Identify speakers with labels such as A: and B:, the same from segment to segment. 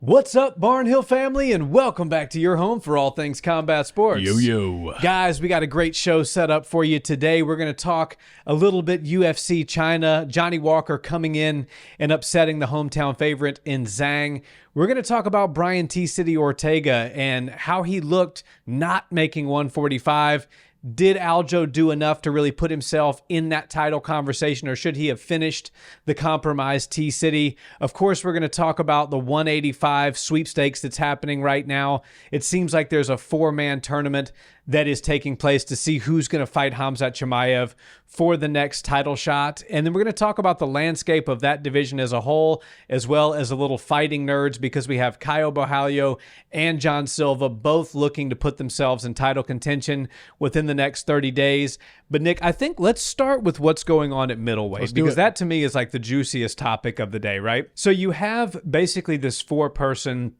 A: What's up, Barnhill family, and welcome back to your home for all things combat sports.
B: Yo.
A: Guys, we got a great show set up for you today. We're going to talk a little bit UFC China, Johnny Walker coming in and upsetting the hometown favorite in Zhang. We're going to talk about Brian T-City Ortega and how he looked not making 145. Did Aljo do enough to really put himself in that title conversation, or should he have finished the compromised T-City? Of course, we're going to talk about the 185 sweepstakes that's happening right now. It seems like there's a four-man tournament that is taking place to see who's going to fight Khamzat Chimaev for the next title shot. And then we're going to talk about the landscape of that division as a whole, as well as a little fighting nerds, because we have Caio Borralho and Jean Silva both looking to put themselves in title contention within the next 30 days. But Nick, I think let's start with what's going on at middleweight, because that to me is like the juiciest topic of the day, right? So you have basically this four-person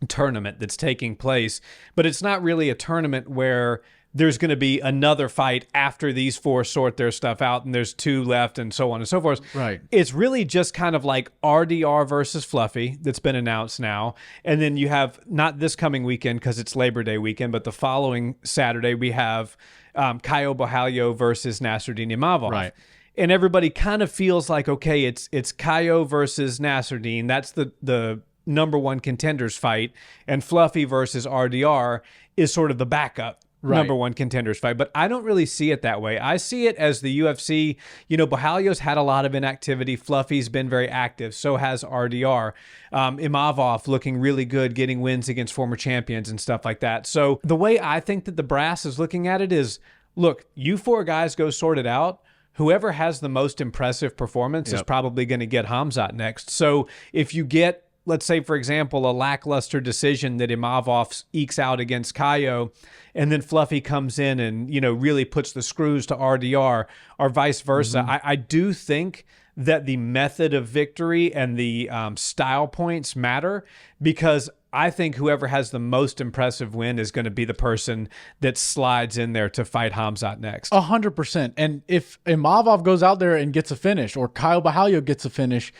A: tournament that's taking place, but it's not really a tournament where there's going to be another fight after these four sort their stuff out and there's two left and so on and so forth.
B: Right.
A: It's really just kind of like RDR versus Fluffy that's been announced now. And then you have, not this coming weekend because it's Labor Day weekend, but the following Saturday we have Caio Borralho versus Nasruddin Imavov.
B: Right.
A: And everybody kind of feels like, okay, it's Caio versus Nasruddin. That's the number one contenders fight, and Fluffy versus RDR is sort of the backup number one contenders fight. But I don't really see it that way. I see it as the UFC. You know, Borralho's had a lot of inactivity. Fluffy's been very active. So has RDR. Imavov looking really good, getting wins against former champions and stuff like that. So the way I think that the brass is looking at it is, look, you four guys go sort it out. Whoever has the most impressive performance is probably going to get Khamzat next. So if you get, let's say, for example, a lackluster decision that Imavov ekes out against Caio, and then Fluffy comes in and, you know, really puts the screws to RDR, or vice versa. I do think that the method of victory and the style points matter, because I think whoever has the most impressive win is going to be the person that slides in there to fight Khamzat next.
B: 100%. And if Imavov goes out there and gets a finish, or Caio Borralho gets a finish,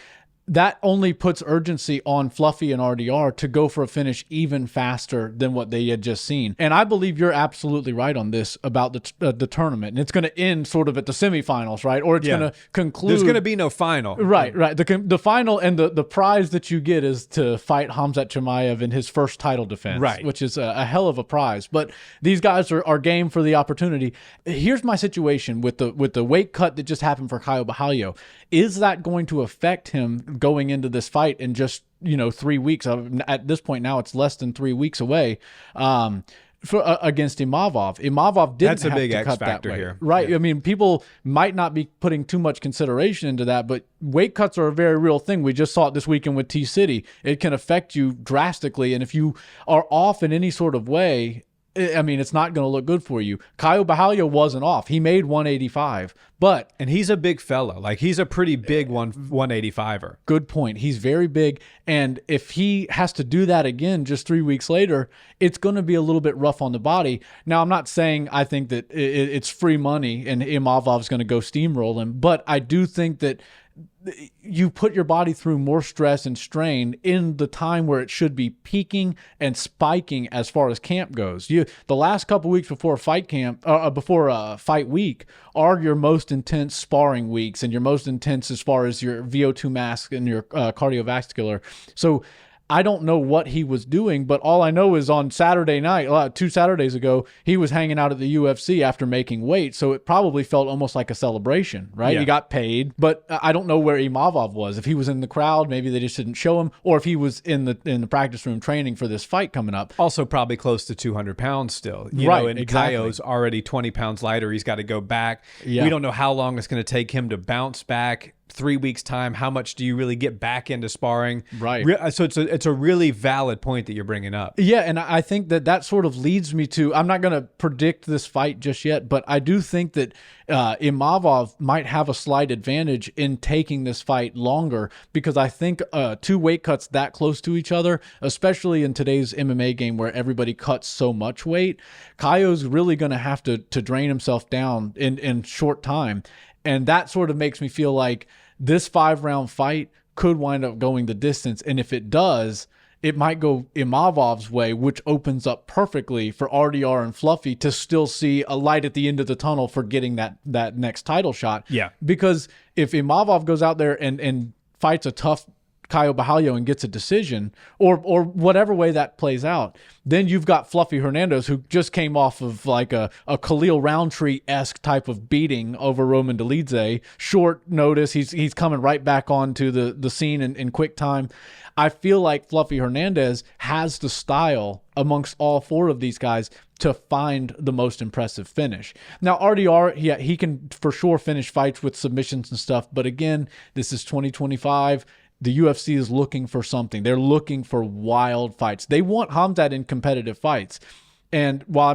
B: that only puts urgency on Fluffy and RDR to go for a finish even faster than what they had just seen. And I believe you're absolutely right on this about the tournament. And it's going to end sort of at the semifinals, right? Or it's going to conclude.
A: There's going to be no final.
B: Right. The final, and the prize that you get is to fight Khamzat Chimaev in his first title defense,
A: right,
B: which is a hell of a prize. But these guys are game for the opportunity. Here's my situation with the weight cut that just happened for Caio Borralho. Is that going to affect him going into this fight in just, 3 weeks? At this point now, it's less than 3 weeks away against Imavov. Imavov didn't have to cut that way.
A: Here.
B: Right.
A: Yeah.
B: I mean, people might not be putting too much consideration into that, but weight cuts are a very real thing. We just saw it this weekend with T-City. It can affect you drastically. And if you are off in any sort of way, I mean, it's not going to look good for you. Caio Borralho wasn't off. He made 185,
A: and he's a big fella. Like, he's a pretty big 185er.
B: Good point. He's very big. And if he has to do that again just 3 weeks later, it's going to be a little bit rough on the body. Now, I'm not saying I think that it's free money and Imavov's going to go steamroll him, but I do think that you put your body through more stress and strain in the time where it should be peaking and spiking as far as camp goes. The last couple weeks before fight camp, before fight week, are your most intense sparring weeks and your most intense as far as your VO2 max and your cardiovascular. So I don't know what he was doing, but all I know is on Saturday night, 2 Saturdays ago, he was hanging out at the UFC after making weight. So it probably felt almost like a celebration, right?
A: Yeah.
B: He got paid, but I don't know where Imavov was. If he was in the crowd, maybe they just didn't show him, or if he was in the practice room training for this fight coming up.
A: Also probably close to 200 pounds still. You
B: right,
A: know, and
B: exactly.
A: Caio's already 20 pounds lighter. He's got to go back.
B: Yeah.
A: We don't know how long it's going to take him to bounce back. 3 weeks time, how much do you really get back into sparring?
B: Right.
A: So it's a really valid point that you're bringing up.
B: Yeah, and I think that sort of leads me to, I'm not going to predict this fight just yet, but I do think that Imavov might have a slight advantage in taking this fight longer, because I think 2 weight cuts that close to each other, especially in today's MMA game where everybody cuts so much weight, Caio's really going to have to drain himself down in short time. And that sort of makes me feel like this 5-round fight could wind up going the distance. And if it does, it might go Imavov's way, which opens up perfectly for RDR and Fluffy to still see a light at the end of the tunnel for getting that next title shot.
A: Yeah.
B: Because if Imavov goes out there and fights a tough Caio Borralho and gets a decision, or whatever way that plays out, then you've got Fluffy Hernandez, who just came off of like a Khalil Roundtree-esque type of beating over Roman Dolidze. Short notice, he's coming right back onto the scene in quick time. I feel like Fluffy Hernandez has the style amongst all four of these guys to find the most impressive finish. Now, RDR, yeah, he can for sure finish fights with submissions and stuff, but again, this is 2025. The UFC is looking for something. They're looking for wild fights. They want Khamzat in competitive fights. And while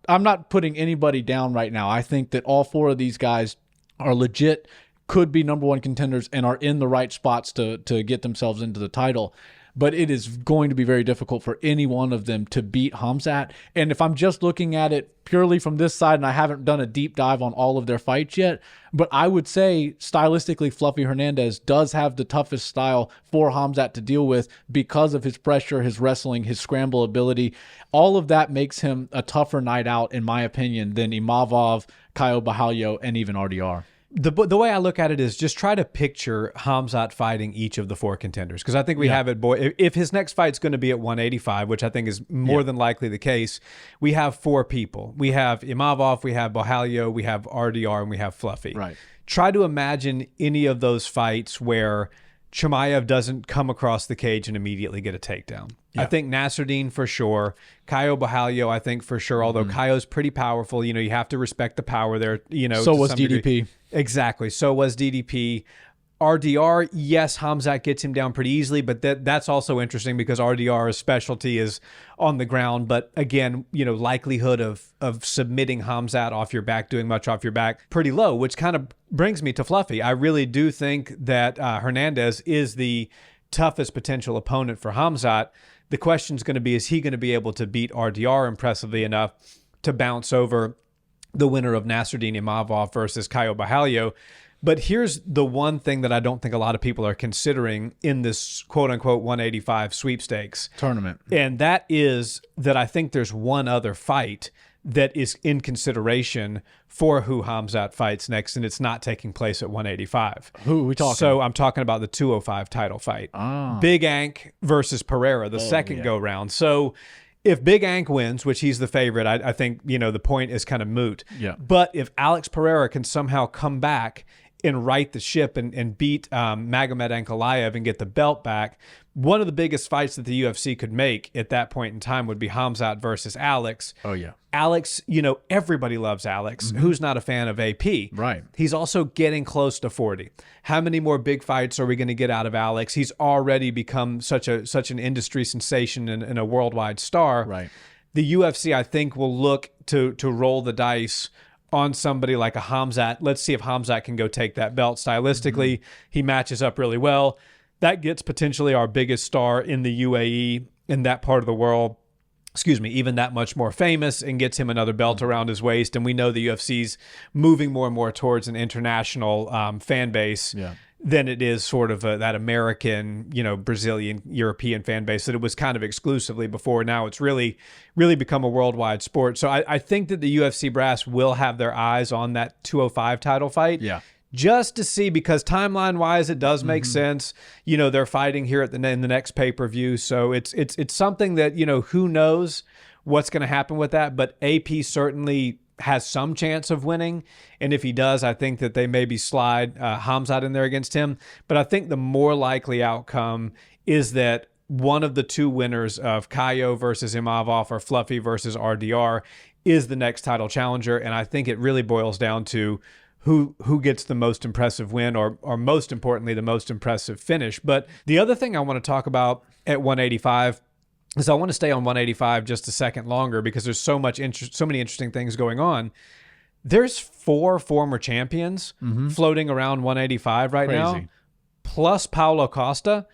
B: I'm not putting anybody down right now, I think that all four of these guys are legit, could be number one contenders, and are in the right spots to get themselves into the title. But it is going to be very difficult for any one of them to beat Khamzat. And if I'm just looking at it purely from this side, and I haven't done a deep dive on all of their fights yet, but I would say stylistically, Fluffy Hernandez does have the toughest style for Khamzat to deal with because of his pressure, his wrestling, his scramble ability. All of that makes him a tougher night out, in my opinion, than Imavov, Caio Borralho, and even RDR.
A: The way I look at it is just try to picture Khamzat fighting each of the four contenders, because I think we have it. If his next fight's going to be at 185, which I think is more than likely the case, we have four people. We have Imavov, we have Borralho, we have RDR, and we have Fluffy.
B: Right.
A: Try to imagine any of those fights where Chimaev doesn't come across the cage and immediately get a takedown. Yeah. I think Nasruddin for sure. Caio Borralho, I think for sure, although Caio's pretty powerful. You have to respect the power there.
B: So was DDP.
A: Degree. Exactly. So was DDP. RDR, yes, Khamzat gets him down pretty easily, but that's also interesting because RDR's specialty is on the ground. But again, likelihood of submitting Khamzat off your back, doing much off your back, pretty low, which kind of brings me to Fluffy. I really do think that Hernandez is the toughest potential opponent for Khamzat. The question is going to be, is he going to be able to beat RDR impressively enough to bounce over the winner of Nasruddin Imavov versus Caio Borralho? But here's the one thing that I don't think a lot of people are considering in this quote-unquote 185 sweepstakes
B: tournament.
A: And that is that I think there's one other fight that is in consideration for who Khamzat fights next, and it's not taking place at 185.
B: Who are we talking?
A: So I'm talking about the 205 title fight. Big Ank versus Pereira, the second go-round. So if Big Ank wins, which he's the favorite, I think, the point is kind of moot.
B: Yeah.
A: But if Alex Pereira can somehow come back and right the ship and beat Magomed Ankalaev and get the belt back, one of the biggest fights that the UFC could make at that point in time would be Khamzat versus Alex.
B: Oh, yeah.
A: Alex, everybody loves Alex. Who's not a fan of AP?
B: Right.
A: He's also getting close to 40. How many more big fights are we going to get out of Alex? He's already become such an industry sensation and a worldwide star.
B: Right.
A: The UFC, I think, will look to roll the dice on somebody like a Khamzat. Let's see if Khamzat can go take that belt. Stylistically, he matches up really well. That gets potentially our biggest star in the UAE, in that part of the world, even that much more famous, and gets him another belt around his waist. And we know the UFC's moving more and more towards an international fan base than it is sort of that American, Brazilian, European fan base that it was kind of exclusively before. Now it's really become a worldwide sport. So I think that the UFC brass will have their eyes on that 205 title fight.
B: Yeah.
A: Just to see, because timeline-wise, it does make sense. They're fighting here in the next pay-per-view, so it's something that who knows what's going to happen with that. But AP certainly has some chance of winning, and if he does, I think that they maybe slide Khamzat in there against him. But I think the more likely outcome is that one of the two winners of Caio versus Imavov or Fluffy versus RDR is the next title challenger, and I think it really boils down to who gets the most impressive win or most importantly, the most impressive finish. But the other thing I want to talk about at 185 is I want to stay on 185 just a second longer because there's so many interesting things going on. There's 4 former champions floating around 185 right now, plus Paulo Costa.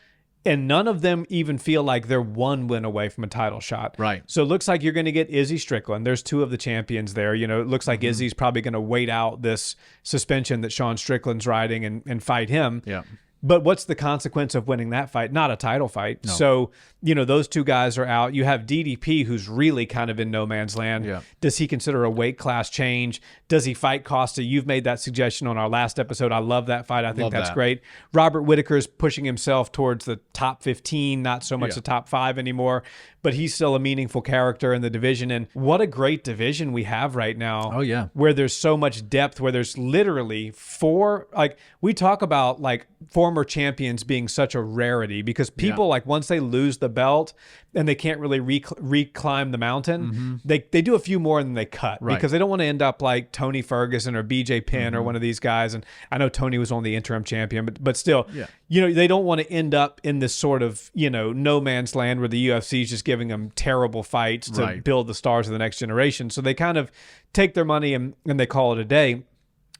A: And none of them even feel like they're one win away from a title shot.
B: Right.
A: So it looks like you're going to get Izzy Strickland. There's 2 of the champions there. It looks like Izzy's probably going to wait out this suspension that Sean Strickland's riding and fight him.
B: Yeah.
A: But what's the consequence of winning that fight? Not a title fight.
B: No.
A: So, those two guys are out. You have DDP, who's really kind of in no man's land.
B: Yeah.
A: Does he consider a weight class change? Does he fight Costa? You've made that suggestion on our last episode. I love that fight. I think that's great. Robert Whittaker's pushing himself towards the top 15, not so much the top 5 anymore, but he's still a meaningful character in the division. And what a great division we have right now.
B: Oh, yeah.
A: Where there's so much depth, where there's literally 4, like we talk about like former champions being such a rarity because people like once they lose the belt and they can't really reclimb the mountain, they do a few more and then they cut because they don't want to end up like Tony Ferguson or BJ Penn or one of these guys. And I know Tony was only the interim champion, but still, they don't want to end up in this sort of, no man's land where the UFC is just giving them terrible fights to build the stars of the next generation. So they kind of take their money and they call it a day.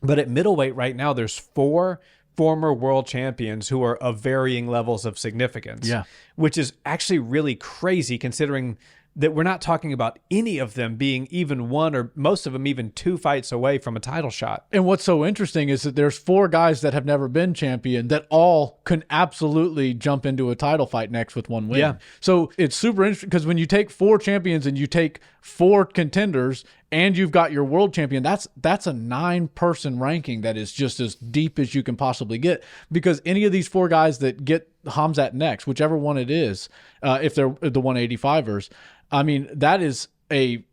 A: But at middleweight right now, there's 4 former world champions who are of varying levels of significance, which is actually really crazy considering that we're not talking about any of them being even 1 or most of them even 2 fights away from a title shot.
B: And what's so interesting is that there's 4 guys that have never been champion that all can absolutely jump into a title fight next with 1 win.
A: Yeah.
B: So it's super interesting because when you take 4 champions and you take 4 contenders and you've got your world champion, that's a 9-person ranking that is just as deep as you can possibly get, because any of these 4 guys that get Khamzat next, whichever one it is, if they're the 185ers, I mean, that is a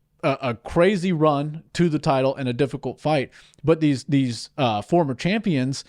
B: crazy run to the title and a difficult fight. But these former champions,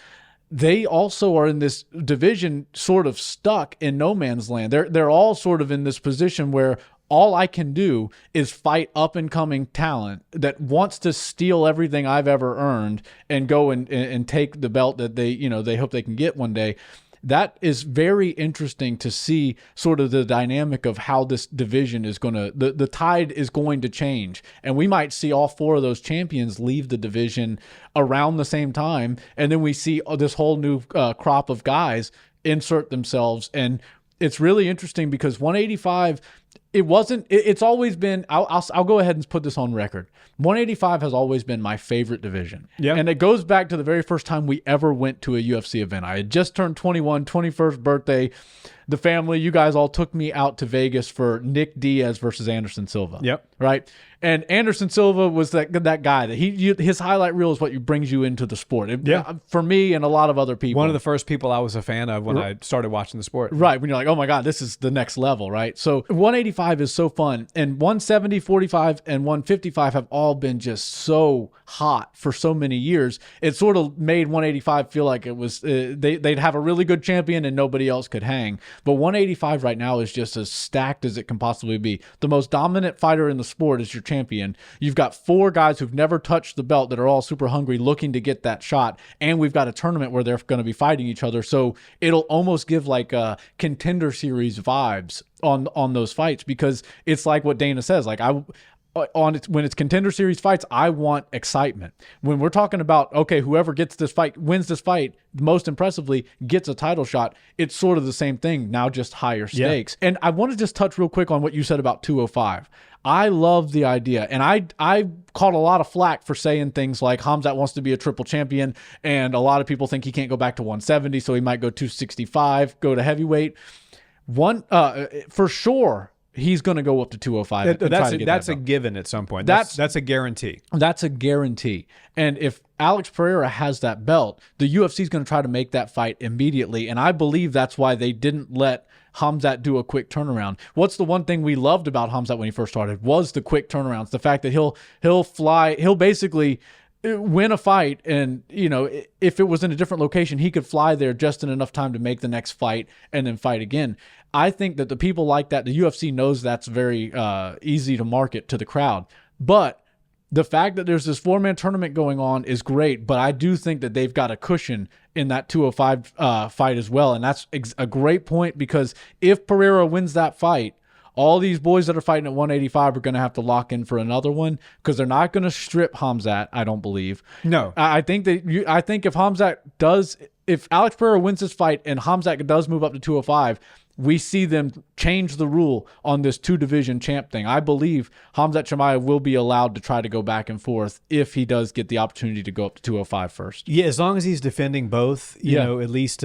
B: they also are in this division sort of stuck in no man's land. They're all sort of in this position where all I can do is fight up and coming talent that wants to steal everything I've ever earned and go and take the belt that they hope they can get one day. That is very interesting to see sort of the dynamic of how this division is going to, the tide is going to change. And we might see all 4 of those champions leave the division around the same time. And then we see this whole new crop of guys insert themselves. And it's really interesting because 185, it's always been, I'll go ahead and put this on record. 185 has always been my favorite division. Yeah. And it goes back to the very first time we ever went to a UFC event. I had just turned 21, 21st birthday. The family, you guys all took me out to Vegas for Nick Diaz versus Anderson Silva.
A: Yep.
B: Right? And Anderson Silva was that guy that his highlight reel is what brings you into the sport. For me and a lot of other people.
A: One of the first people I was a fan of when I started watching the sport.
B: Right. When you're like, oh my God, this is the next level, right? So 185 is so fun. And 170, 45, and 155 have all been just so hot for so many years. It sort of made 185 feel like it was, they'd have a really good champion and nobody else could hang. But 185 right now is just as stacked as it can possibly be. The most dominant fighter in the sport is your champion. You've got 4 guys who've never touched the belt that are all super hungry looking to get that shot. And we've got a tournament where they're going to be fighting each other. So it'll almost give like a contender series vibes on those fights, because it's like what Dana says, like when it's contender series fights, I want excitement. When we're talking about, okay, whoever gets this fight, wins this fight most impressively, gets a title shot, it's sort of the same thing, now just higher stakes. Yeah. And I want to just touch real quick on what you said about 205. I love the idea. And I caught a lot of flack for saying things like Khamzat wants to be a triple champion, and a lot of people think he can't go back to 170, so he might go 265, go to heavyweight. For sure, he's going to go up to 205.
A: That's a given at some point. That's a guarantee.
B: That's a guarantee. And if Alex Pereira has that belt, the UFC is going to try to make that fight immediately. And I believe that's why they didn't let Khamzat do a quick turnaround. What's the one thing we loved about Khamzat when he first started was the quick turnarounds. The fact that he'll basically win a fight, and if it was in a different location, he could fly there just in enough time to make the next fight and then fight again. I think that the people like that, the UFC knows that's very easy to market to the crowd. But the fact that there's this 4-man tournament going on is great, but I do think that they've got a cushion in that 205 fight as well. And that's a great point, because if Pereira wins that fight, all these boys that are fighting at 185 are going to have to lock in for another one, because they're not going to strip Khamzat, I don't believe.
A: No.
B: I think if Alex Pereira wins this fight and Khamzat does move up to 205, we see them change the rule on this 2-division champ thing. I believe Khamzat Chimaev will be allowed to try to go back and forth if he does get the opportunity to go up to 205 first.
A: Yeah, as long as he's defending both, you know, at least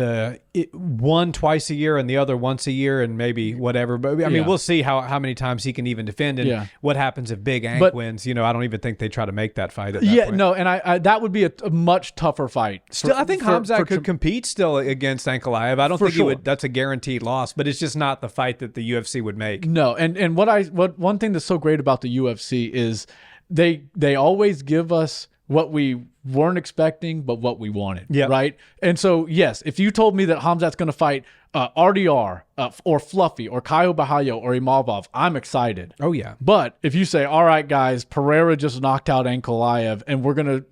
A: one twice a year and the other once a year and maybe whatever. But I mean, we'll see how many times he can even defend and what happens if Big Ank wins. You know, I don't even think they try to make that fight at that point.
B: No, and I that would be a much tougher fight.
A: Still, I think Khamzat could compete still against Ankalaev. I don't think he would. That's a guaranteed loss, but it's just not the fight that the UFC would make.
B: No, and one thing that's so great about the UFC is they always give us what we weren't expecting, but what we wanted. Yeah. Right. And so, yes, if you told me that Khamzat's going to fight RDR or Fluffy or Caio Bahayo or Imavov, I'm excited.
A: Oh, yeah.
B: But if you say, all right, guys, Pereira just knocked out Ankalaev and we're going to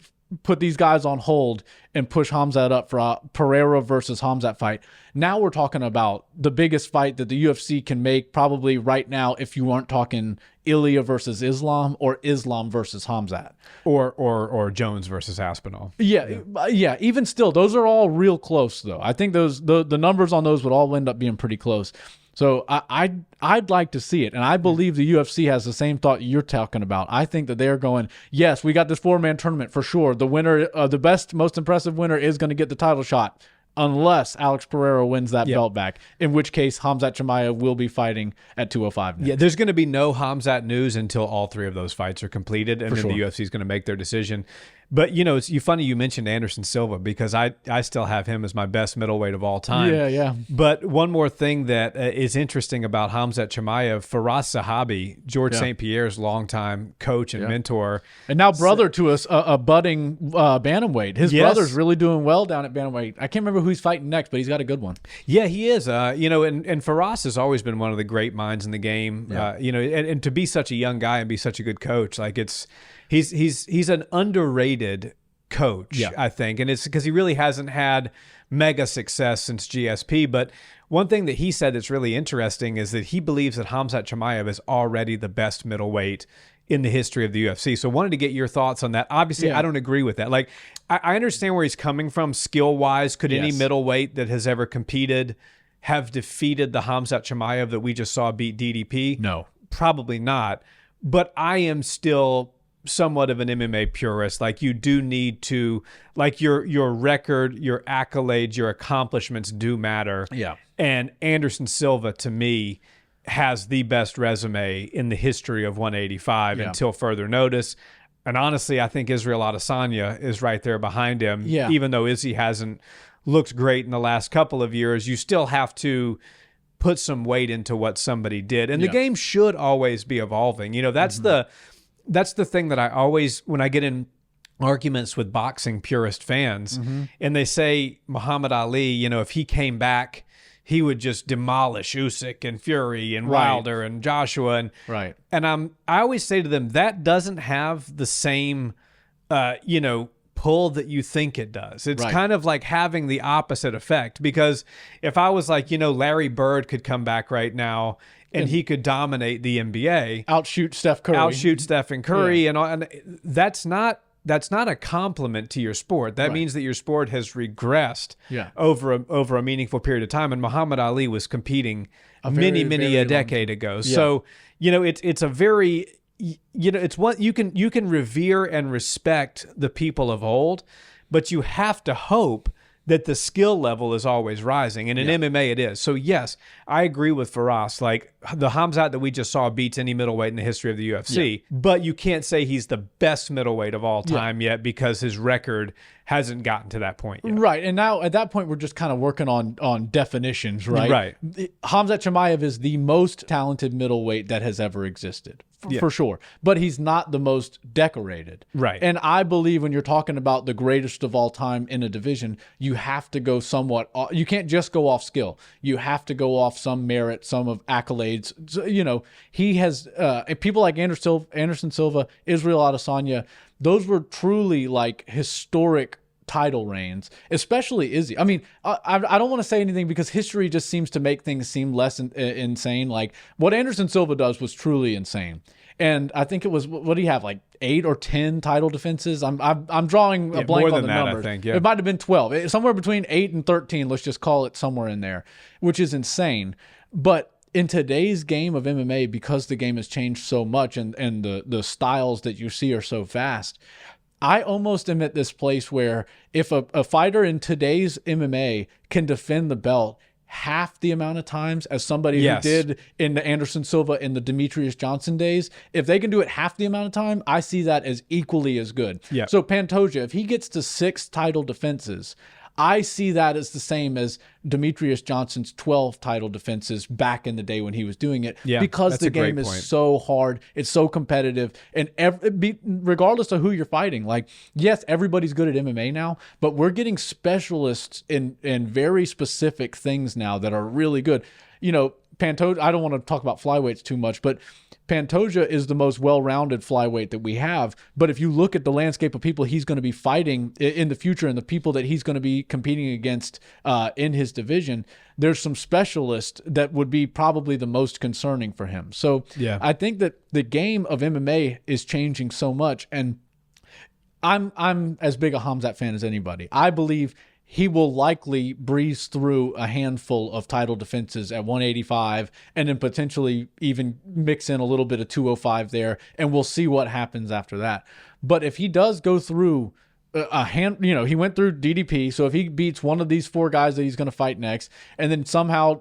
B: put these guys on hold and push Khamzat up for a Pereira versus Khamzat fight. Now we're talking about the biggest fight that the UFC can make probably right now if you aren't talking Ilya versus Islam or Islam versus Khamzat.
A: Or Jones versus Aspinall.
B: Yeah. Even still, those are all real close, though. I think the numbers on those would all end up being pretty close. So I'd like to see it, and I believe the UFC has the same thought you're talking about. I think that they're going, yes, we got this 4-man tournament for sure. The winner, the best, most impressive winner is going to get the title shot, unless Alex Pereira wins that belt back, in which case Khamzat Chimaev will be fighting at 205 next.
A: Yeah, there's going to be no Khamzat news until all 3 of those fights are completed, and then the UFC is going to make their decision. But, you know, it's funny you mentioned Anderson Silva because I still have him as my best middleweight of all time.
B: Yeah.
A: But one more thing that is interesting about Khamzat Chimaev, Faraz Sahabi, George St. Pierre's longtime coach and mentor.
B: And now brother to a budding bantamweight. His brother's really doing well down at bantamweight. I can't remember who he's fighting next, but he's got a good one.
A: Yeah, he is. You know, and Faraz has always been one of the great minds in the game. You know, and to be such a young guy and be such a good coach, like he's an underrated coach, I think. And it's because he really hasn't had mega success since GSP. But one thing that he said that's really interesting is that he believes that Khamzat Chimaev is already the best middleweight in the history of the UFC. So wanted to get your thoughts on that. Obviously, I don't agree with that. Like, I understand where he's coming from skill-wise. Could any middleweight that has ever competed have defeated the Khamzat Chimaev that we just saw beat DDP?
B: No.
A: Probably not. But I am still somewhat of an MMA purist. Like, you do need to, like, your record, your accolades, your accomplishments do matter.
B: Yeah.
A: And Anderson Silva, to me, has the best resume in the history of 185 until further notice. And honestly, I think Israel Adesanya is right there behind him. Yeah. Even though Izzy hasn't looked great in the last couple of years, you still have to put some weight into what somebody did. And the game should always be evolving. You know, that's the thing that I always, when I get in arguments with boxing purist fans, and they say Muhammad Ali, you know, if he came back, he would just demolish Usyk and Fury and Wilder and Joshua. And I always say to them, that doesn't have the same, you know, pull that you think it does. It's kind of like having the opposite effect, because if I was like, you know, Larry Bird could come back right now and he could dominate the NBA,
B: outshoot Steph Curry,
A: outshoot Stephen Curry, and that's not a compliment to your sport. That means that your sport has regressed over a meaningful period of time. And Muhammad Ali was competing many a decade ago. So, you know, it's a very, you know, it's what you can revere and respect the people of old, but you have to hope that the skill level is always rising. And in MMA it is. So yes, I agree with Faraz. Like, the Khamzat that we just saw beats any middleweight in the history of the UFC, but you can't say he's the best middleweight of all time yet, because his record hasn't gotten to that point yet.
B: Right. And now at that point, we're just kind of working on definitions, right?
A: Right.
B: Khamzat Chimaev is the most talented middleweight that has ever existed, for sure. But he's not the most decorated.
A: Right.
B: And I believe when you're talking about the greatest of all time in a division, you have to go somewhat, you can't just go off skill. You have to go off some merit, some of accolades. So, you know, he has, people like Anderson Silva, Israel Adesanya, those were truly like historic title reigns, especially Izzy. I mean, I don't want to say anything because history just seems to make things seem less insane. Like, what Anderson Silva does was truly insane. And I think it was, what do you have, like 8 or 10 title defenses? I'm drawing a blank on the numbers.
A: I think,
B: It might have been 12. Somewhere between 8 and 13, let's just call it somewhere in there, which is insane. But in today's game of MMA, because the game has changed so much and the styles that you see are so fast, I almost am at this place where if a fighter in today's MMA can defend the belt half the amount of times as somebody who did in the Anderson Silva and the Demetrius Johnson days, if they can do it half the amount of time, I see that as equally as good.
A: Yeah.
B: So Pantoja, if he gets to 6 title defenses, I see that as the same as Demetrius Johnson's 12 title defenses back in the day when he was doing it, because the game is so hard, it's so competitive, and regardless of who you're fighting, like, yes, everybody's good at MMA now, but we're getting specialists in very specific things now that are really good. You know, Pantoja, I don't want to talk about flyweights too much, but Pantoja is the most well-rounded flyweight that we have. But if you look at the landscape of people he's going to be fighting in the future and the people that he's going to be competing against in his division, there's some specialists that would be probably the most concerning for him. So I think that the game of MMA is changing so much, and I'm as big a Khamzat fan as anybody. I believe he will likely breeze through a handful of title defenses at 185 and then potentially even mix in a little bit of 205 there, and we'll see what happens after that. But if he does go through he went through DDP, so if he beats one of these 4 guys that he's going to fight next, and then somehow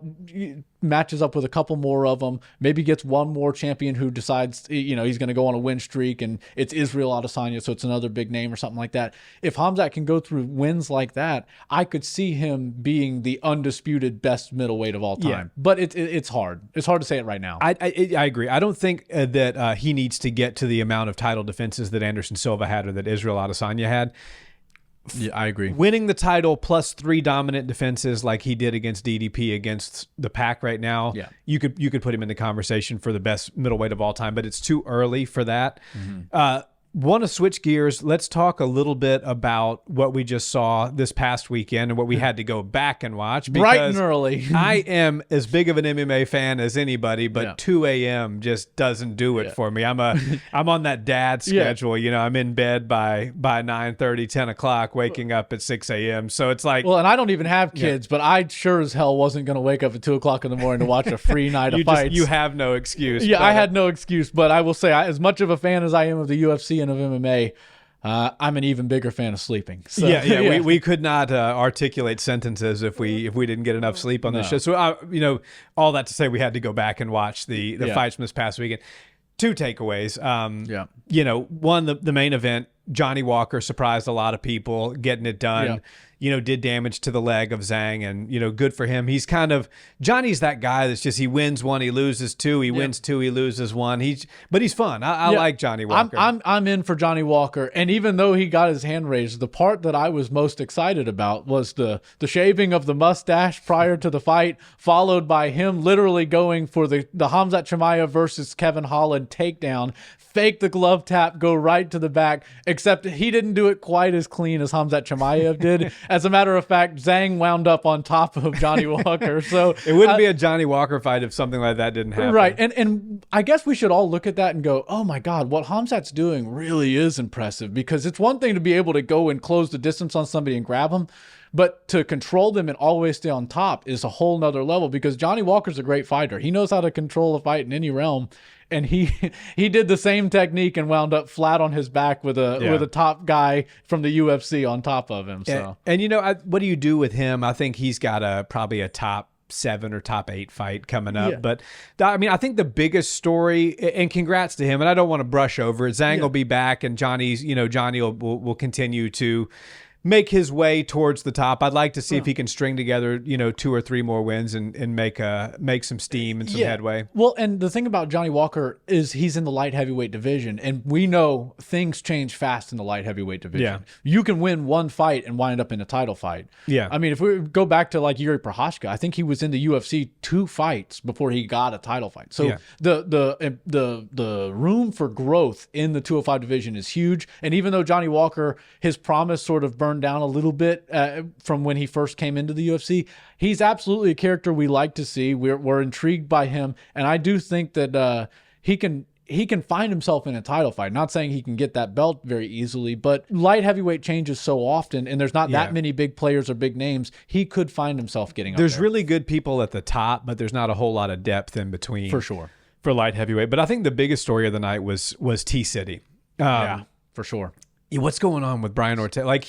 B: matches up with a couple more of them, maybe gets one more champion who decides, he's going to go on a win streak, and it's Israel Adesanya, so it's another big name or something like that. If Khamzat can go through wins like that, I could see him being the undisputed best middleweight of all time. Yeah. But it's hard. It's hard to say it right now.
A: I agree. I don't think that he needs to get to the amount of title defenses that Anderson Silva had or that Israel Adesanya had.
B: Yeah, I agree.
A: Winning the title plus 3 dominant defenses like he did against DDP against the Pac right now, you could put him in the conversation for the best middleweight of all time, but it's too early for that. Want to switch gears. Let's talk a little bit about what we just saw this past weekend and what we had to go back and watch.
B: Bright and early.
A: I am as big of an MMA fan as anybody, but 2 a.m. just doesn't do it for me. I'm on that dad schedule. I'm in bed by 9:30, 10 o'clock, waking up at 6 a.m. So it's like,
B: well, and I don't even have kids, but I sure as hell wasn't going to wake up at 2 o'clock in the morning to watch a free night of fights.
A: You have no excuse.
B: Yeah, I had no excuse, but I will say, as much of a fan as I am of the UFC and of MMA, I'm an even bigger fan of sleeping. So,
A: we could not articulate sentences if we didn't get enough sleep on this show. So all that to say, we had to go back and watch the fights from this past weekend. 2 takeaways. One, the main event, Johnny Walker surprised a lot of people getting it done. Did damage to the leg of Zhang, and, good for him. He's Johnny's that guy that's just, he wins 1, he loses 2, he wins 2, he loses 1. But he's fun. I like Johnny Walker.
B: I'm in for Johnny Walker. And even though he got his hand raised, the part that I was most excited about was the shaving of the mustache prior to the fight, followed by him literally going for the Khamzat Chimaev versus Kevin Holland takedown, fake the glove tap, go right to the back, except he didn't do it quite as clean as Khamzat Chimaev did. As a matter of fact, Zhang wound up on top of Johnny Walker. So
A: it wouldn't be a Johnny Walker fight if something like that didn't happen.
B: Right. And I guess we should all look at that and go, oh my God, what Khamzat's doing really is impressive, because it's one thing to be able to go and close the distance on somebody and grab them, but to control them and always stay on top is a whole nother level, because Johnny Walker's a great fighter. He knows how to control a fight in any realm. And he did the same technique and wound up flat on his back with a top guy from the UFC on top of him. So
A: and what do you do with him? I think he's got probably a top 7 or top 8 fight coming up. But I think the biggest story, and congrats to him, and I don't want to brush over it, Zhang will be back, and Johnny will continue to make his way towards the top. I'd like to see if he can string together, 2 or 3 more wins and make some steam and some headway.
B: Well, and the thing about Johnny Walker is he's in the light heavyweight division, and we know things change fast in the light heavyweight division. Yeah. You can win one fight and wind up in a title fight. Yeah. I mean, if we go back to like Yuri Prochazka, I think he was in the UFC 2 fights before he got a title fight. So the room for growth in the 205 division is huge. And even though Johnny Walker, his promise sort of burned down a little bit from when he first came into the UFC, he's absolutely a character we like to see. We're intrigued by him, and I do think that he can he can find himself in a title fight. Not saying he can get that belt very easily, but light heavyweight changes so often, and there's not that many big players or big names. He could find himself getting up there.
A: There's really good people at the top, but there's not a whole lot of depth in between.
B: For sure.
A: For light heavyweight. But I think the biggest story of the night was T-City.
B: Yeah, for sure.
A: What's going on with Brian Ortega? Like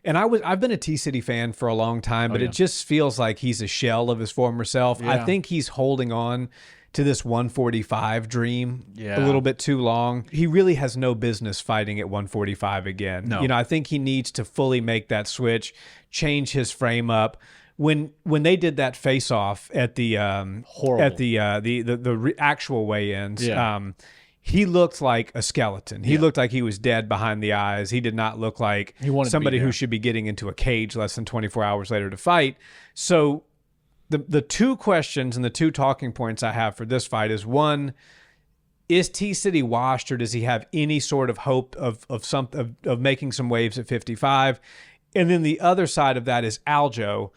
A: I've been a T-City fan for a long time, but it just feels like he's a shell of his former self.
B: Yeah.
A: I think he's holding on to this 145 dream a little bit too long. He really has no business fighting at 145 again.
B: No.
A: I think he needs to fully make that switch, change his frame up. When they did that face off at the actual weigh-ins, he looked like a skeleton. He looked like he was dead behind the eyes. He did not look like somebody who should be getting into a cage less than 24 hours later to fight. So the two questions and the two talking points I have for this fight is, one, is T-City washed, or does he have any sort of hope of making some waves at 55? And then the other side of that is Aljo.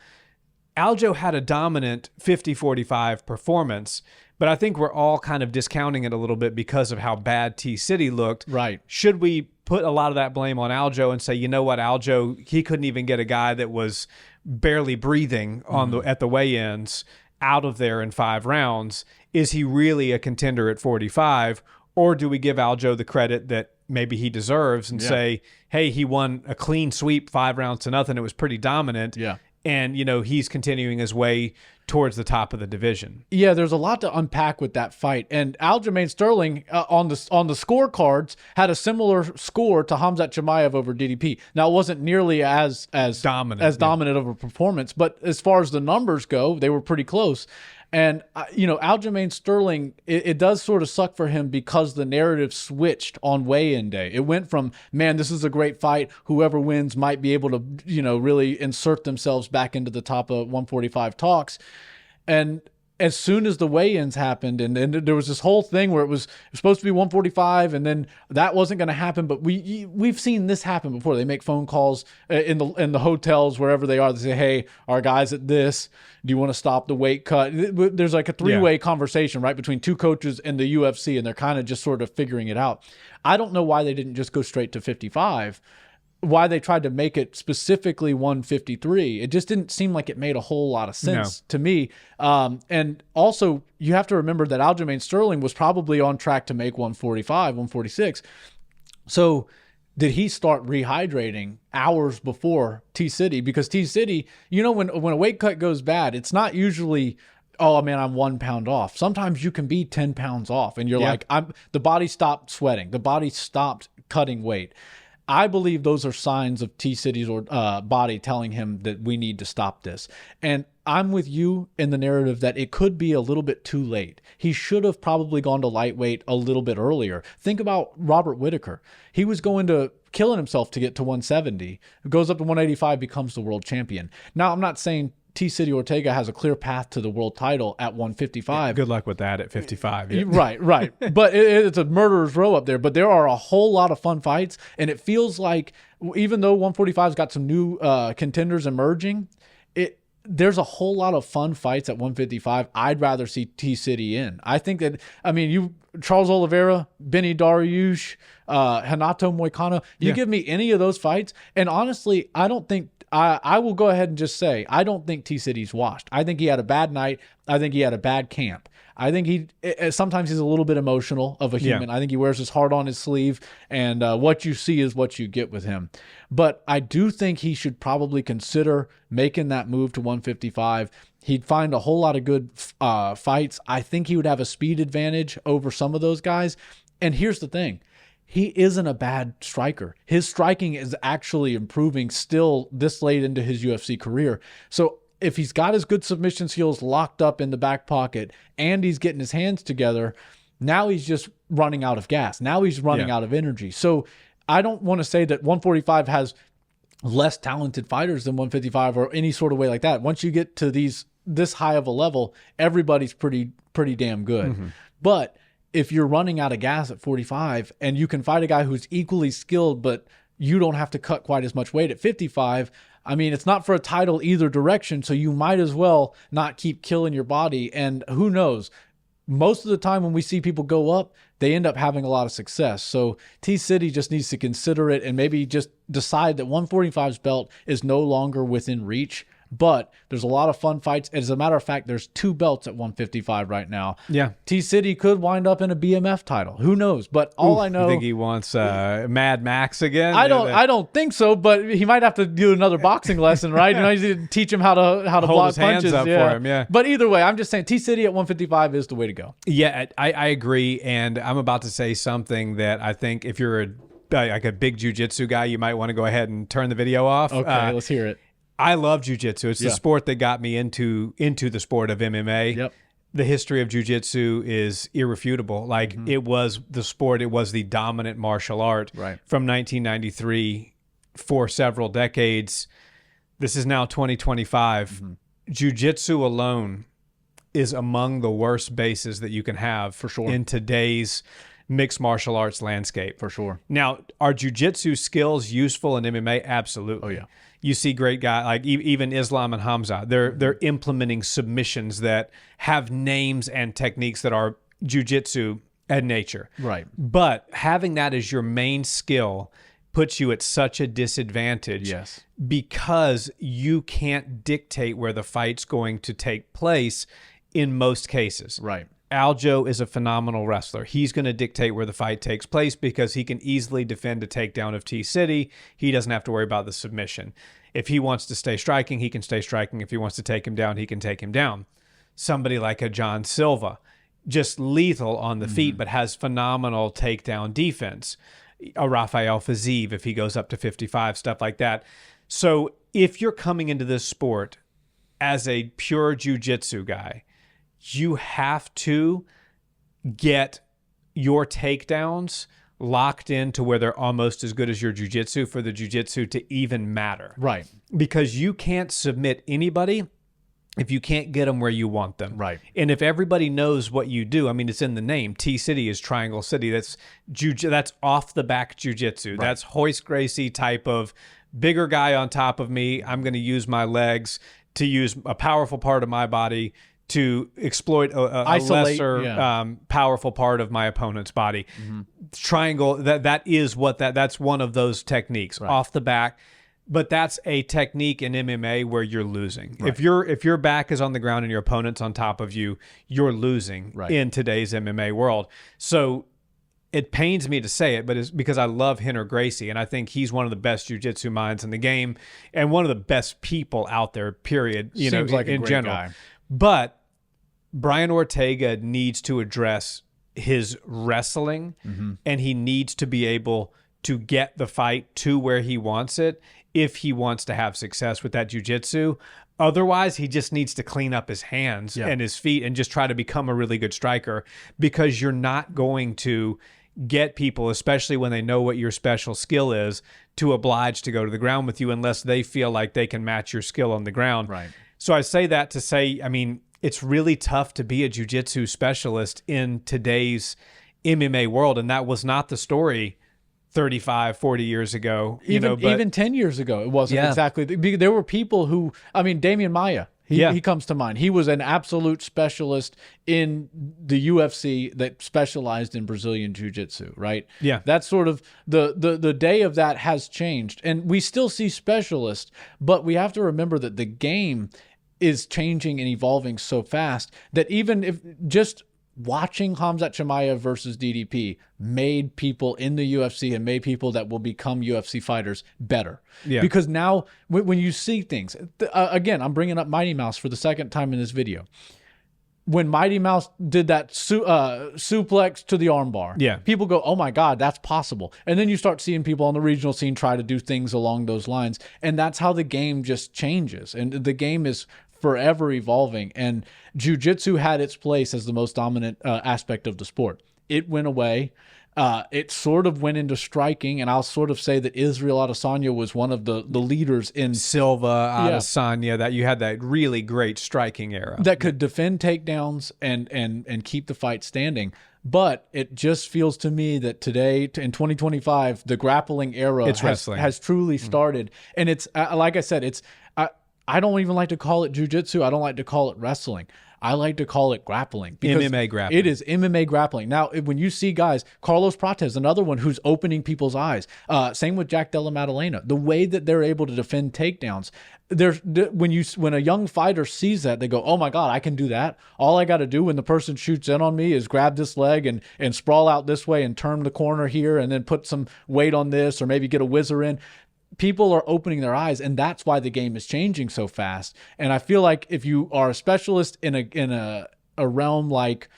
A: Aljo had a dominant 50-45 performance, but I think we're all kind of discounting it a little bit because of how bad T-City looked.
B: Right.
A: Should we put a lot of that blame on Aljo and say, you know what, Aljo, he couldn't even get a guy that was barely breathing at the weigh-ins out of there in 5 rounds? Is he really a contender at 45? Or do we give Aljo the credit that maybe he deserves and say, hey, he won a clean sweep 5 rounds to nothing. It was pretty dominant.
B: Yeah.
A: And, he's continuing his way towards the top of the division.
B: Yeah, there's a lot to unpack with that fight. And Aljamain Sterling on the scorecards had a similar score to Khamzat Chimaev over DDP. Now, it wasn't nearly as dominant of a performance, but as far as the numbers go, they were pretty close. And, Aljamain Sterling, it does sort of suck for him because the narrative switched on weigh-in day. It went from, man, this is a great fight. Whoever wins might be able to, really insert themselves back into the top of 145 talks. And as soon as the weigh-ins happened, and there was this whole thing where it was supposed to be 145, and then that wasn't going to happen. But we've seen this happen before. They make phone calls in the hotels, wherever they are. They say, hey, our guys at this, do you want to stop the weight cut? There's like a 3-way conversation, right, between 2 coaches and the UFC, and they're kind of just sort of figuring it out. I don't know why they didn't just go straight to 55. Why they tried to make it specifically 153. It just didn't seem like it made a whole lot of sense to me. And also, you have to remember that Aljamain Sterling was probably on track to make 145, 146. So did he start rehydrating hours before T-City? Because T-City, when a weight cut goes bad, it's not usually, oh man, I'm 1 pound off. Sometimes you can be 10 pounds off, and you're like, the body stopped sweating. The body stopped cutting weight. I believe those are signs of T-City's body telling him that we need to stop this. And I'm with you in the narrative that it could be a little bit too late. He should have probably gone to lightweight a little bit earlier. Think about Robert Whittaker. He was going to killing himself to get to 170, goes up to 185, becomes the world champion. Now, I'm not saying T-City Ortega has a clear path to the world title at 155.
A: Yeah, good luck with that at 55.
B: Yeah. Right. But it's a murderer's row up there. But there are a whole lot of fun fights. And it feels like, even though 145's got some new contenders emerging, there's a whole lot of fun fights at 155. I'd rather see T-City in. I think that, Charles Oliveira, Benny Dariush, Renato Moicano, give me any of those fights. And honestly, I will go ahead and just say, I don't think T-City's washed. I think he had a bad night. I think he had a bad camp. I think sometimes he's a little bit emotional of a human. I think he wears his heart on his sleeve, and what you see is what you get with him. But I do think he should probably consider making that move to 155. He'd find a whole lot of good fights. I think he would have a speed advantage over some of those guys. And here's the thing. He isn't a bad striker. His striking is actually improving still this late into his UFC career. So if he's got his good submission skills locked up in the back pocket and he's getting his hands together, now he's just running out of gas. Now he's running out of energy. So I don't want to say that 145 has less talented fighters than 155 or any sort of way like that. Once you get to this high of a level, everybody's pretty damn good. Mm-hmm. But if you're running out of gas at 45 and you can fight a guy who's equally skilled, but you don't have to cut quite as much weight at 55, it's not for a title either direction, so you might as well not keep killing your body. And who knows? most of the time when we see people go up, they end up having a lot of success. So T-City just needs to consider it and maybe just decide that 145's belt is no longer within reach. But there's a lot of fun fights. As a matter of fact, there's 2 belts at 155 right now.
A: Yeah.
B: T-City could wind up in a BMF title. Who knows? But all I know...
A: You think he wants Mad Max again?
B: I don't think so, but he might have to do another boxing lesson, right? You need to teach him how to
A: hold
B: block
A: his hands
B: punches.
A: up for him, yeah.
B: But either way, I'm just saying T-City at 155 is the way to go.
A: Yeah, I agree. And I'm about to say something that I think if you're like a big jiu-jitsu guy, you might want to go ahead and turn the video off.
B: Okay, let's hear it.
A: I love jiu-jitsu. It's the sport that got me into the sport of MMA.
B: Yep.
A: The history of jiu-jitsu is irrefutable. Like it was the sport, it was the dominant martial art from 1993 for several decades. This is now 2025. Jiu-jitsu alone is among the worst bases that you can have for sure in today's mixed martial arts landscape.
B: For sure.
A: Now, are jiu-jitsu skills useful in MMA? Absolutely. Oh, yeah. You see great guys like even Islam and Khamzat. They're implementing submissions that have names and techniques that are jiu-jitsu at nature.
B: Right.
A: But having that as your main skill puts you at such a disadvantage because you can't dictate where the fight's going to take place in most cases.
B: Right.
A: Aljo is a phenomenal wrestler. He's going to dictate where the fight takes place because he can easily defend a takedown of T-City. He doesn't have to worry about the submission. If he wants to stay striking, he can stay striking. If he wants to take him down, he can take him down. Somebody like a Jean Silva, just lethal on the feet, but has phenomenal takedown defense. A Rafael Fiziev, if he goes up to 55, stuff like that. So if you're coming into this sport as a pure jiu-jitsu guy, you have to get your takedowns locked into where they're almost as good as your jiu-jitsu for the jiu-jitsu to even matter.
B: Right.
A: Because you can't submit anybody if you can't get them where you want them.
B: Right.
A: And if everybody knows what you do, I mean, it's in the name. T-City is Triangle City. That's off the back jiu-jitsu. Right. That's Hoist Gracie type of bigger guy on top of me. I'm going to use my legs to use a powerful part of my body to exploit a lesser powerful part of my opponent's body. Triangle, that's one of those techniques off the back. But that's a technique in MMA where you're losing. Right. If your back is on the ground and your opponent's on top of you, you're losing in today's MMA world. So it pains me to say it, but it's because I love Rener Gracie, and I think he's one of the best jiu-jitsu minds in the game and one of the best people out there, period,
B: Seems like
A: in
B: a great
A: general.
B: Guy.
A: But Brian Ortega needs to address his wrestling, and he needs to be able to get the fight to where he wants it if he wants to have success with that jiu-jitsu. Otherwise, he just needs to clean up his hands and his feet and just try to become a really good striker, because you're not going to get people, especially when they know what your special skill is, to oblige to go to the ground with you unless they feel like they can match your skill on the ground.
B: Right.
A: So I say that to say, I mean, it's really tough to be a jiu-jitsu specialist in today's MMA world, and that was not the story 35, 40 years ago.
B: Even 10 years ago, it wasn't exactly. There were people who, I mean, Damian Maia, he comes to mind. He was an absolute specialist in the UFC that specialized in Brazilian Jiu-Jitsu, right?
A: Yeah.
B: That's sort of the day of that has changed. And we still see specialists, but we have to remember that the game is changing and evolving so fast that even if just watching Khamzat Chimaev versus DDP made people in the UFC and made people that will become UFC fighters better. Yeah. Because now when you see things, again, I'm bringing up Mighty Mouse for the second time in this video. When Mighty Mouse did that suplex to the armbar, people go, oh my God, that's possible. And then you start seeing people on the regional scene try to do things along those lines. And that's how the game just changes. And the game is forever evolving, and jiu-jitsu had its place as the most dominant aspect of the sport. It went away. It sort of went into striking, and I'll sort of say that Israel Adesanya was one of the leaders in
A: Silva, Adesanya, that you had that really great striking era
B: that could defend takedowns and keep the fight standing. But it just feels to me that today, in 2025, the grappling era has truly started. And it's like I said, I don't even like to call it jiu-jitsu. I don't like to call it wrestling. I like to call it grappling. Because
A: MMA grappling.
B: It is MMA grappling. Now, when you see guys, Carlos Prates, another one who's opening people's eyes. Same with Jack Della Maddalena. The way that they're able to defend takedowns. When a young fighter sees that, they go, oh my God, I can do that. All I got to do when the person shoots in on me is grab this leg and sprawl out this way and turn the corner here and then put some weight on this or maybe get a whizzer in. People are opening their eyes, and that's why the game is changing so fast. And I feel like if you are a specialist in a realm like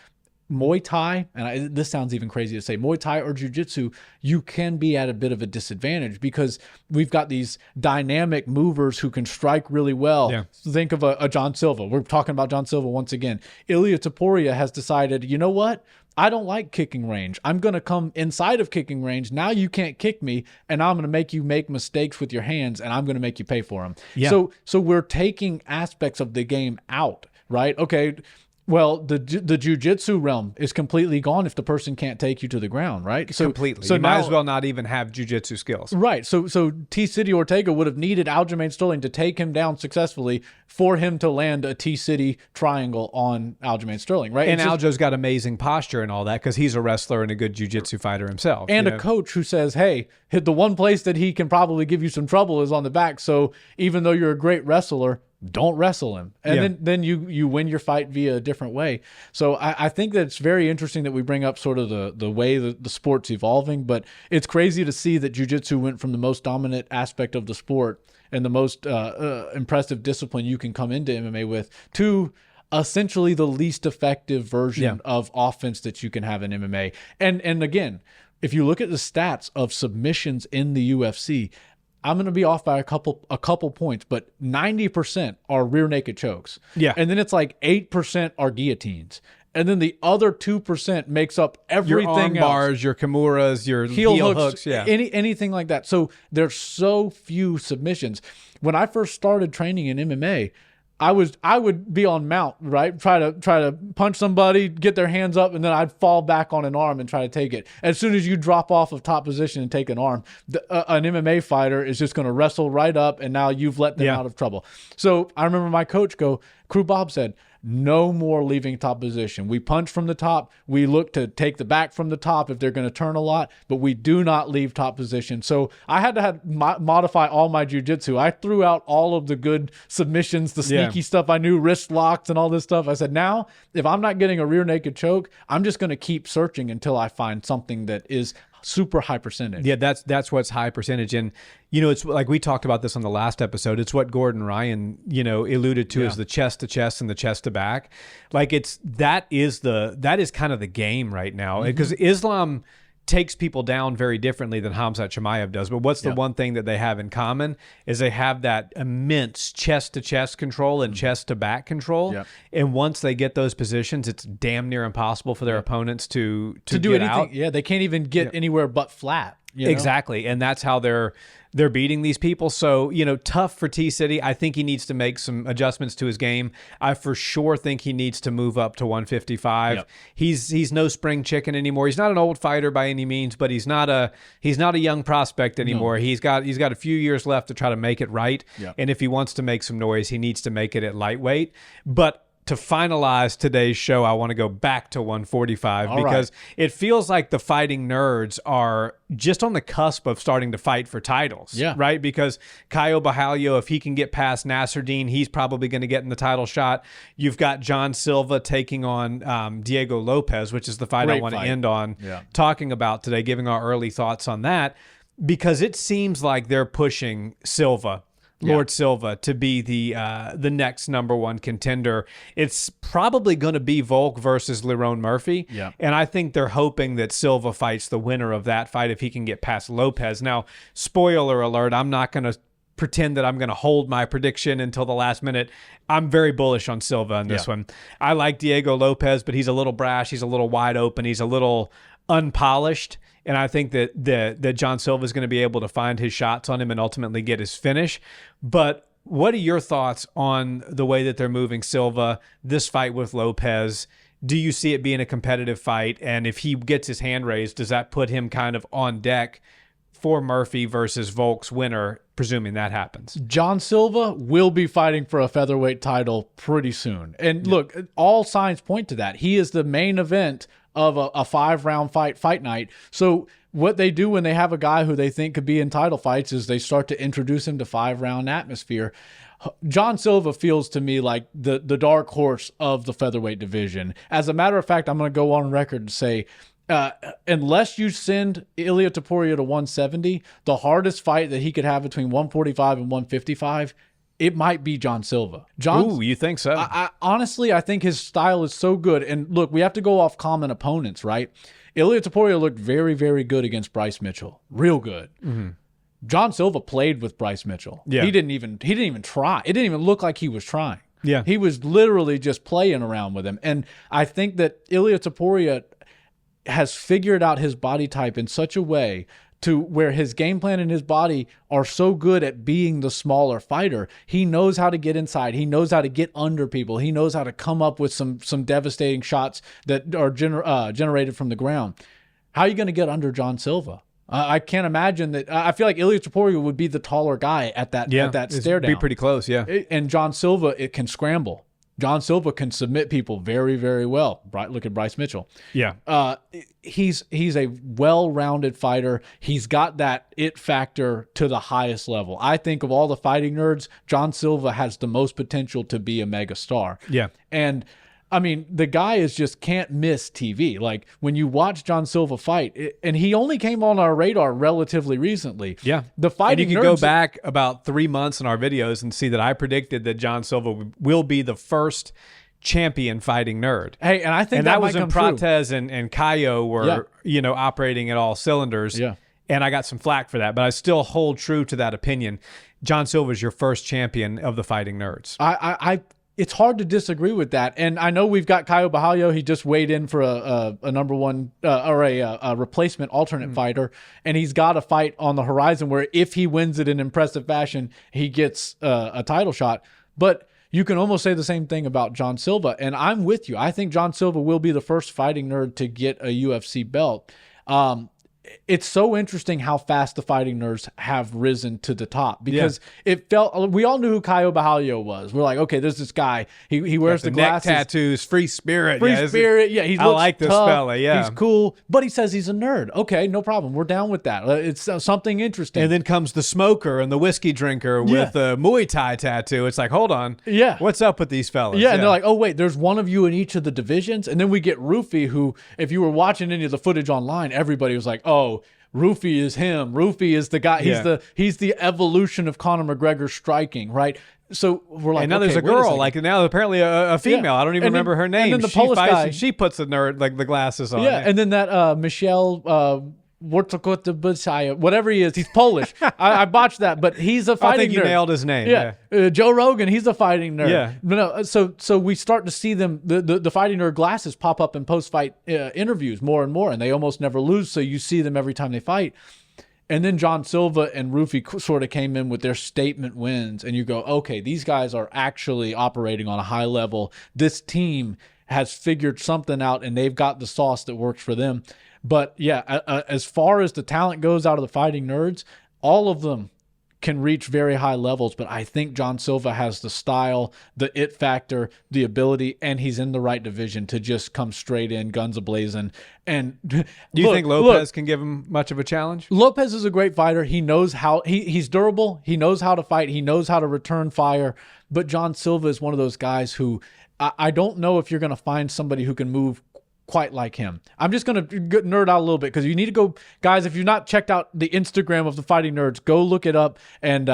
B: Muay Thai, and this sounds even crazy to say, Muay Thai or Jiu-Jitsu, you can be at a bit of a disadvantage because we've got these dynamic movers who can strike really well.
A: Yeah.
B: Think of a Jean Silva. We're talking about Jean Silva once again. Ilia Topuria has decided, you know what? I don't like kicking range. I'm going to come inside of kicking range. Now you can't kick me, and I'm going to make you make mistakes with your hands, and I'm going to make you pay for them.
A: Yeah.
B: So we're taking aspects of the game out, right? Okay, well, the jiu-jitsu realm is completely gone if the person can't take you to the ground, right?
A: Completely.
B: So
A: you
B: now,
A: might as well not even have jiu-jitsu skills.
B: Right. So T-City Ortega would have needed Aljamain Sterling to take him down successfully for him to land a T-City triangle on Aljamain Sterling, right?
A: And Aljo's got amazing posture and all that because he's a wrestler and a good jiu-jitsu fighter himself.
B: And a coach who says, hey, the one place that he can probably give you some trouble is on the back. So even though you're a great wrestler, don't wrestle him. And then you win your fight via a different way. So I think that it's very interesting that we bring up sort of the way the sport's evolving, but it's crazy to see that jiu-jitsu went from the most dominant aspect of the sport and the most impressive discipline you can come into MMA with to essentially the least effective version of offense that you can have in MMA. And again, if you look at the stats of submissions in the UFC, I'm going to be off by a couple points, but 90% are rear naked chokes.
A: Yeah.
B: And then it's like 8% are guillotines. And then the other 2% makes up everything
A: your arm
B: else.
A: bars, your kimuras, your heel hooks. Yeah.
B: Anything like that. So there's so few submissions. When I first started training in MMA, I would be on mount, right? Try to punch somebody, get their hands up, and then I'd fall back on an arm and try to take it. As soon as you drop off of top position and take an arm, an MMA fighter is just going to wrestle right up, and now you've let them out of trouble. So I remember my coach Crew Bob said, no more leaving top position. We punch from the top. We look to take the back from the top if they're going to turn a lot, but we do not leave top position. So I had to modify all my jiu-jitsu. I threw out all of the good submissions, the sneaky stuff I knew, wrist locks and all this stuff. I said, now, if I'm not getting a rear naked choke, I'm just going to keep searching until I find something that is super high percentage.
A: Yeah, that's what's high percentage. And, it's like we talked about this on the last episode. It's what Gordon Ryan, alluded to as the chest to chest and the chest to back. Like that is kind of the game right now because Islam takes people down very differently than Khamzat Chimaev does. But what's the one thing that they have in common is they have that immense chest-to-chest control and chest-to-back control. Yep. And once they get those positions, it's damn near impossible for their opponents to do
B: get
A: anything.
B: Out. Yeah, they can't even get anywhere but flat.
A: Exactly. And that's how they're beating these people. So, tough for T-City. I think he needs to make some adjustments to his game. I for sure think he needs to move up to 155. Yep. He's no spring chicken anymore. He's not an old fighter by any means, but he's not a young prospect anymore. No. He's got a few years left to try to make it right. Yep. And if he wants to make some noise, he needs to make it at lightweight. But to finalize today's show, I want to go back to 145 because it feels like the fighting nerds are just on the cusp of starting to fight for titles, right? Because Caio Borralho, if he can get past Nasruddin, he's probably going to get in the title shot. You've got Jean Silva taking on Diego Lopez, which is the fight I want to end on talking about today, giving our early thoughts on that, because it seems like they're pushing Silva. Lord Silva to be the next number one contender. It's probably going to be Volk versus Lerone Murphy. Yeah. And I think they're hoping that Silva fights the winner of that fight if he can get past Lopez. Now, spoiler alert, I'm not going to pretend that I'm going to hold my prediction until the last minute. I'm very bullish on Silva in this one. I like Diego Lopez, but he's a little brash. He's a little wide open. He's a little unpolished. And I think that John Silva is going to be able to find his shots on him and ultimately get his finish. But what are your thoughts on the way that they're moving Silva, this fight with Lopez? Do you see it being a competitive fight? And if he gets his hand raised, does that put him kind of on deck for Murphy versus Volk's winner, presuming that happens.
B: John Silva will be fighting for a featherweight title pretty soon. And look, all signs point to that. He is the main event of a 5-round fight night. So what they do when they have a guy who they think could be in title fights is they start to introduce him to 5-round atmosphere. John Silva feels to me like the dark horse of the featherweight division. As a matter of fact, I'm going to go on record and say, unless you send Ilia Topuria to 170, the hardest fight that he could have between 145 and 155, it might be John Silva.
A: Ooh, you think so?
B: Honestly, I think his style is so good. And look, we have to go off common opponents, right? Ilia Topuria looked very, very good against Bryce Mitchell. Real good. Mm-hmm. John Silva played with Bryce Mitchell.
A: Yeah.
B: He didn't even try. It didn't even look like he was trying.
A: Yeah.
B: He was literally just playing around with him. And I think that Ilia Topuria has figured out his body type in such a way to where his game plan and his body are so good at being the smaller fighter. He knows how to get inside. He knows how to get under people. He knows how to come up with some devastating shots that are generated from the ground. How are you going to get under John Silva? I can't imagine that. I feel like Ilia Topuria would be the taller guy at that stare down.
A: Be pretty close, yeah.
B: And John Silva, it can scramble. John Silva can submit people very, very well. Look at Bryce Mitchell.
A: Yeah.
B: He's a well-rounded fighter. He's got that it factor to the highest level. I think of all the fighting nerds, John Silva has the most potential to be a mega star.
A: Yeah.
B: And I mean, the guy is just can't miss TV. Like when you watch John Silva fight, and he only came on our radar relatively recently.
A: Yeah.
B: The fighting
A: and you can go back about 3 months in our videos and see that I predicted that John Silva will be the first champion fighting nerd.
B: Hey, and I think
A: that was
B: when
A: Prates and Caio were, operating at all cylinders.
B: Yeah.
A: And I got some flack for that, but I still hold true to that opinion. John Silva is your first champion of the fighting nerds.
B: It's hard to disagree with that. And I know we've got Caio Bahallo. He just weighed in for a number one or a replacement alternate fighter. And he's got a fight on the horizon where if he wins it in impressive fashion, he gets a title shot. But you can almost say the same thing about John Silva. And I'm with you. I think John Silva will be the first fighting nerd to get a UFC belt. It's so interesting how fast the fighting nerds have risen to the top because it felt, we all knew who Caio Bahallo was. We're like, okay, there's this guy. He wears the glasses.
A: Neck tattoos, free spirit.
B: Yeah,
A: I like this fella. Yeah.
B: He's cool, but he says he's a nerd. Okay, no problem. We're down with that. It's something interesting.
A: And then comes the smoker and the whiskey drinker with the Muay Thai tattoo. It's like, hold on.
B: Yeah.
A: What's up with these fellas?
B: Yeah, and they're like, oh, wait, there's one of you in each of the divisions. And then we get Rufy, who, if you were watching any of the footage online, everybody was like, oh, Rufy is him. Rufy is the guy. He's the evolution of Conor McGregor striking, right? So we're like,
A: and now there's a girl, like now apparently a female. I don't even remember her name.
B: And then the
A: she
B: Polish
A: fights
B: guy,
A: and she puts the nerd like the glasses on.
B: Yeah, and then that Michelle whatever he is, he's Polish. I botched that, but he's a fighting nerd.
A: I think you nailed his name.
B: Yeah. Joe Rogan, he's a fighting nerd.
A: Yeah.
B: But no, so we start to see them, the fighting nerd glasses pop up in post-fight interviews more and more, and they almost never lose, so you see them every time they fight. And then John Silva and Rufy sort of came in with their statement wins, and you go, okay, these guys are actually operating on a high level. This team has figured something out, and they've got the sauce that works for them. But yeah, as far as the talent goes out of the fighting nerds, all of them can reach very high levels. But I think John Silva has the style, the it factor, the ability, and he's in the right division to just come straight in, guns a-blazing. And
A: do you think Lopez can give him much of a challenge?
B: Lopez is a great fighter. He knows how he's durable. He knows how to fight. He knows how to return fire. But John Silva is one of those guys who I don't know if you're going to find somebody who can move quite like him. I'm just going to nerd out a little bit because you need to go, guys, if you've not checked out the Instagram of the Fighting Nerds, go look it up. And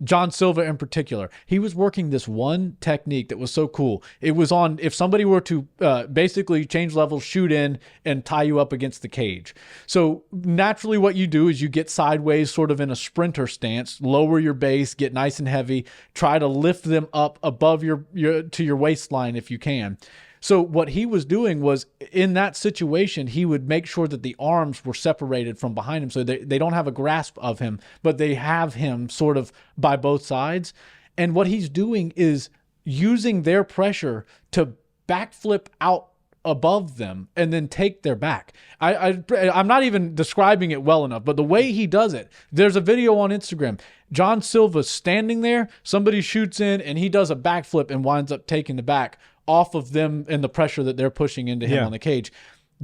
B: John Silva in particular, he was working this one technique that was so cool. It was on, if somebody were to basically change levels, shoot in, and tie you up against the cage. So naturally what you do is you get sideways sort of in a sprinter stance, lower your base, get nice and heavy, try to lift them up above your to your waistline if you can. So what he was doing was, in that situation, he would make sure that the arms were separated from behind him so they don't have a grasp of him, but they have him sort of by both sides. And what he's doing is using their pressure to backflip out above them and then take their back. I'm not even describing it well enough, but the way he does it, there's a video on Instagram. Jean Silva standing there, somebody shoots in, and he does a backflip and winds up taking the back off of them and the pressure that they're pushing into him on the cage.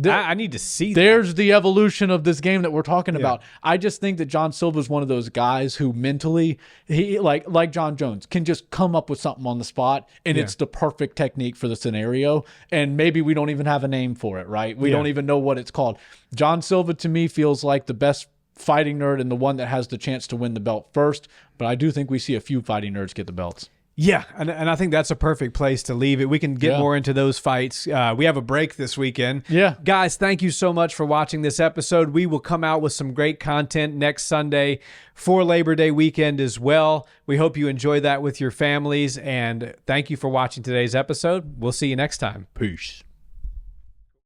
A: I need to see that.
B: There's the evolution of this game that we're talking about. I just think that Jean Silva is one of those guys who mentally, he like John Jones, can just come up with something on the spot, and it's the perfect technique for the scenario. And maybe we don't even have a name for it, right? We don't even know what it's called. Jean Silva, to me, feels like the best fighting nerd and the one that has the chance to win the belt first. But I do think we see a few fighting nerds get the belts.
A: Yeah, and I think that's a perfect place to leave it. We can get more into those fights. We have a break this weekend.
B: Yeah.
A: Guys, thank you so much for watching this episode. We will come out with some great content next Sunday for Labor Day weekend as well. We hope you enjoy that with your families, and thank you for watching today's episode. We'll see you next time.
B: Peace.